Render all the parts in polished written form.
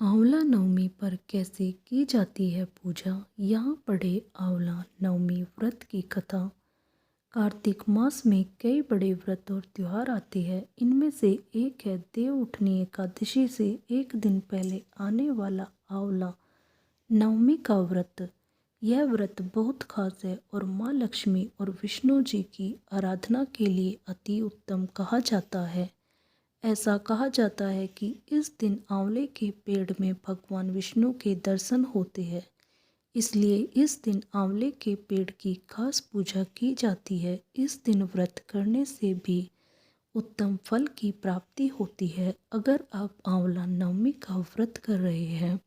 आंवला नवमी पर कैसे की जाती है पूजा। यहाँ पढ़े आंवला नवमी व्रत की कथा। कार्तिक मास में कई बड़े व्रत और त्योहार आते हैं। इनमें से एक है देव उठनी एकादशी से एक दिन पहले आने वाला आंवला नवमी का व्रत। यह व्रत बहुत खास है और माँ लक्ष्मी और विष्णु जी की आराधना के लिए अति उत्तम कहा जाता है। ऐसा कहा जाता है कि इस दिन आंवले के पेड़ में भगवान विष्णु के दर्शन होते हैं, इसलिए इस दिन आंवले के पेड़ की खास पूजा की जाती है। इस दिन व्रत करने से भी उत्तम फल की प्राप्ति होती है। अगर आप आंवला नवमी का व्रत कर रहे हैं।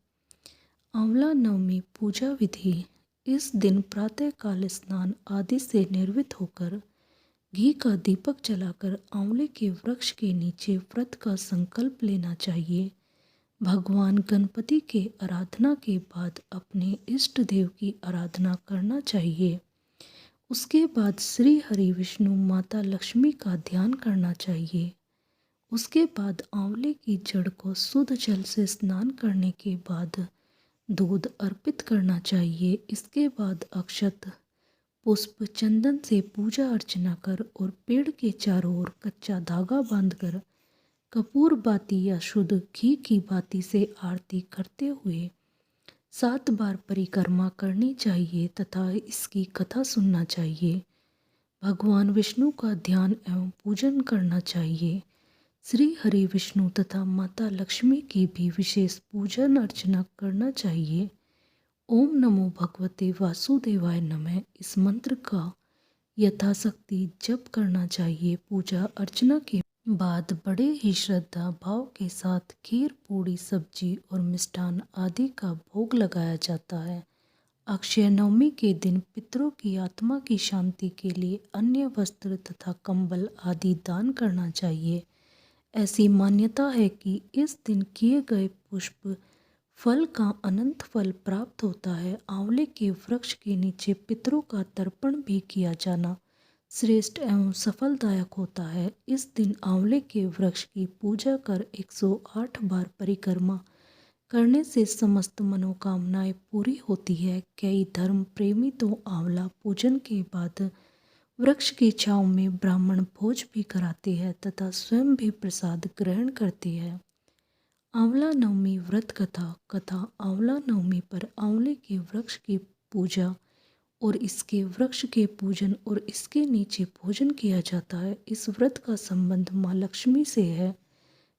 आंवला नवमी पूजा विधि। इस दिन प्रातःकाल स्नान आदि से निर्वृत्त होकर घी का दीपक जलाकर आंवले के वृक्ष के नीचे व्रत का संकल्प लेना चाहिए। भगवान गणपति के आराधना के बाद अपने इष्ट देव की आराधना करना चाहिए। उसके बाद श्री हरि विष्णु माता लक्ष्मी का ध्यान करना चाहिए। उसके बाद आंवले की जड़ को शुद्ध जल से स्नान करने के बाद दूध अर्पित करना चाहिए। इसके बाद अक्षत पुष्प चंदन से पूजा अर्चना कर और पेड़ के चारों ओर कच्चा धागा बांधकर कपूर बाती या शुद्ध घी की बाती से आरती करते हुए 7 बार परिक्रमा करनी चाहिए तथा इसकी कथा सुनना चाहिए। भगवान विष्णु का ध्यान एवं पूजन करना चाहिए। श्री हरि विष्णु तथा माता लक्ष्मी की भी विशेष पूजन अर्चना करना चाहिए। ओम नमो भगवते वासुदेवाय नमः इस मंत्र का यथाशक्ति जप करना चाहिए। पूजा अर्चना के बाद बड़े ही श्रद्धा भाव के साथ खीर पूड़ी सब्जी और मिष्ठान आदि का भोग लगाया जाता है। अक्षय नवमी के दिन पितरों की आत्मा की शांति के लिए अन्य वस्त्र तथा कंबल आदि दान करना चाहिए। ऐसी मान्यता है कि इस दिन किए गए पुष्प फल का अनंत फल प्राप्त होता है। आंवले के वृक्ष के नीचे पितरों का तर्पण भी किया जाना श्रेष्ठ एवं सफलदायक होता है। इस दिन आंवले के वृक्ष की पूजा कर 108 बार परिक्रमा करने से समस्त मनोकामनाएं पूरी होती है। कई धर्म प्रेमी तो आंवला पूजन के बाद वृक्ष की छांव में ब्राह्मण भोज भी कराते हैं तथा स्वयं भी प्रसाद ग्रहण करते हैं। आंवला नवमी व्रत कथा। आंवला नवमी पर आंवले के वृक्ष की पूजा और इसके वृक्ष के पूजन और इसके नीचे भोजन किया जाता है। इस व्रत का संबंध माँ लक्ष्मी से है।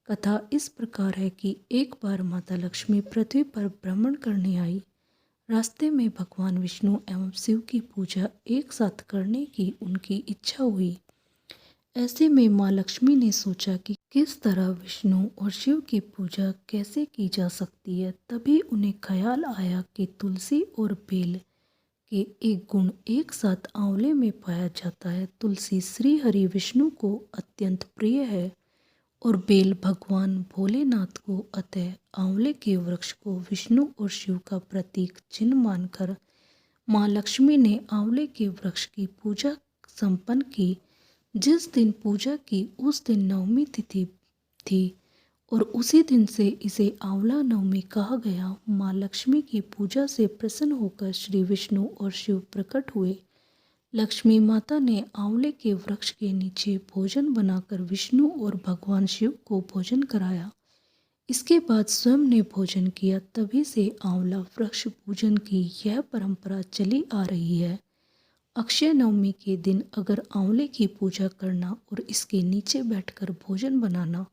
कथा इस प्रकार है कि एक बार माता लक्ष्मी पृथ्वी पर भ्रमण करने आई। रास्ते में भगवान विष्णु एवं शिव की पूजा एक साथ करने की उनकी इच्छा हुई। ऐसे में माँ लक्ष्मी ने सोचा कि किस तरह विष्णु और शिव की पूजा कैसे की जा सकती है। तभी उन्हें ख्याल आया कि तुलसी और बेल के एक गुण एक साथ आंवले में पाया जाता है। तुलसी श्री हरि विष्णु को अत्यंत प्रिय है और बेल भगवान भोलेनाथ को, अतः आंवले के वृक्ष को विष्णु और शिव का प्रतीक चिन्ह मानकर माँ लक्ष्मी ने आंवले के वृक्ष की पूजा संपन्न की। जिस दिन पूजा की उस दिन नवमी तिथि थी और उसी दिन से इसे आंवला नवमी कहा गया। माँ लक्ष्मी की पूजा से प्रसन्न होकर श्री विष्णु और शिव प्रकट हुए। लक्ष्मी माता ने आंवले के वृक्ष के नीचे भोजन बनाकर विष्णु और भगवान शिव को भोजन कराया। इसके बाद स्वयं ने भोजन किया। तभी से आंवला वृक्ष पूजन की यह परंपरा चली आ रही है। अक्षय नवमी के दिन अगर आंवले की पूजा करना और इसके नीचे बैठकर भोजन बनाना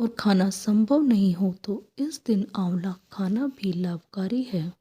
और खाना संभव नहीं हो तो इस दिन आंवला खाना भी लाभकारी है।